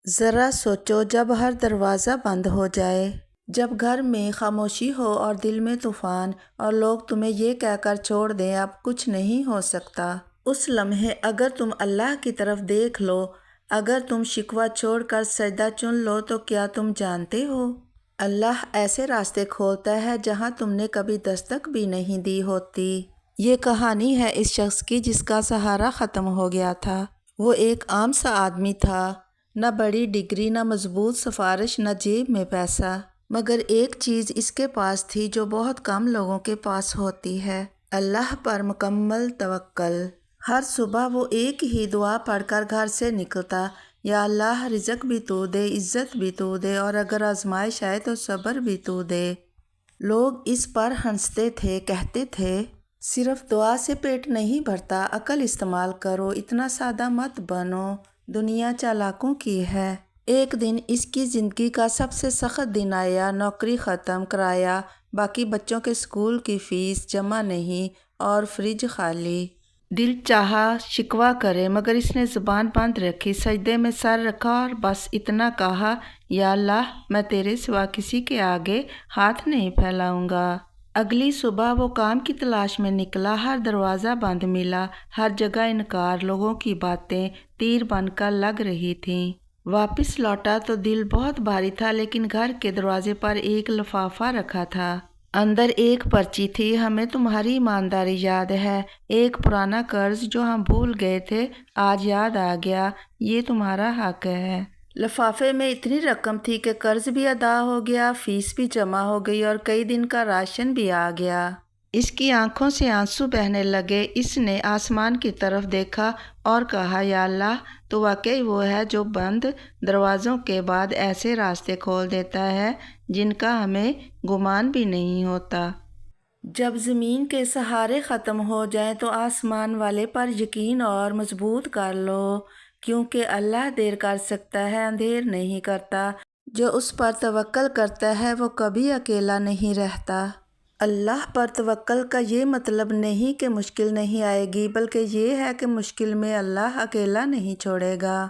ذرا سوچو، جب ہر دروازہ بند ہو جائے، جب گھر میں خاموشی ہو اور دل میں طوفان، اور لوگ تمہیں یہ کہہ کر چھوڑ دیں اب کچھ نہیں ہو سکتا، اس لمحے اگر تم اللہ کی طرف دیکھ لو، اگر تم شکوہ چھوڑ کر سجدہ چن لو، تو کیا تم جانتے ہو اللہ ایسے راستے کھولتا ہے جہاں تم نے کبھی دستک بھی نہیں دی ہوتی۔ یہ کہانی ہے اس شخص کی جس کا سہارا ختم ہو گیا تھا۔ وہ ایک عام سا آدمی تھا، نہ بڑی ڈگری، نہ مضبوط سفارش، نہ جیب میں پیسہ، مگر ایک چیز اس کے پاس تھی جو بہت کم لوگوں کے پاس ہوتی ہے: اللہ پر مکمل توکل۔ ہر صبح وہ ایک ہی دعا پڑھ کر گھر سے نکلتا: یا اللہ، رزق بھی تو دے، عزت بھی تو دے، اور اگر آزمائش آئے تو صبر بھی تو دے۔ لوگ اس پر ہنستے تھے، کہتے تھے صرف دعا سے پیٹ نہیں بھرتا، عقل استعمال کرو، اتنا سادہ مت بنو، دنیا چالاکوں کی ہے۔ ایک دن اس کی زندگی کا سب سے سخت دن آیا، نوکری ختم، کرایہ باقی، بچوں کے اسکول کی فیس جمع نہیں، اور فریج خالی۔ دل چاہا شکوہ کرے مگر اس نے زبان بند رکھی، سجدے میں سر رکھا اور بس اتنا کہا: یا اللہ، میں تیرے سوا کسی کے آگے ہاتھ نہیں پھیلاؤں گا۔ اگلی صبح وہ کام کی تلاش میں نکلا، ہر دروازہ بند ملا، ہر جگہ انکار، لوگوں کی باتیں تیر بن کر لگ رہی تھیں۔ واپس لوٹا تو دل بہت بھاری تھا، لیکن گھر کے دروازے پر ایک لفافہ رکھا تھا۔ اندر ایک پرچی تھی: ہمیں تمہاری ایمانداری یاد ہے، ایک پرانا قرض جو ہم بھول گئے تھے آج یاد آ گیا، یہ تمہارا حق ہے۔ لفافے میں اتنی رقم تھی کہ قرض بھی ادا ہو گیا، فیس بھی جمع ہو گئی، اور کئی دن کا راشن بھی آ گیا۔ اس کی آنکھوں سے آنسو بہنے لگے۔ اس نے آسمان کی طرف دیکھا اور کہا: یا اللہ، تو واقعی وہ ہے جو بند دروازوں کے بعد ایسے راستے کھول دیتا ہے جن کا ہمیں گمان بھی نہیں ہوتا۔ جب زمین کے سہارے ختم ہو جائیں تو آسمان والے پر یقین اور مضبوط کر لو، کیونکہ اللہ دیر کر سکتا ہے، اندھیر نہیں کرتا۔ جو اس پر توکل کرتا ہے وہ کبھی اکیلا نہیں رہتا۔ اللہ پر توکل کا یہ مطلب نہیں کہ مشکل نہیں آئے گی، بلکہ یہ ہے کہ مشکل میں اللہ اکیلا نہیں چھوڑے گا۔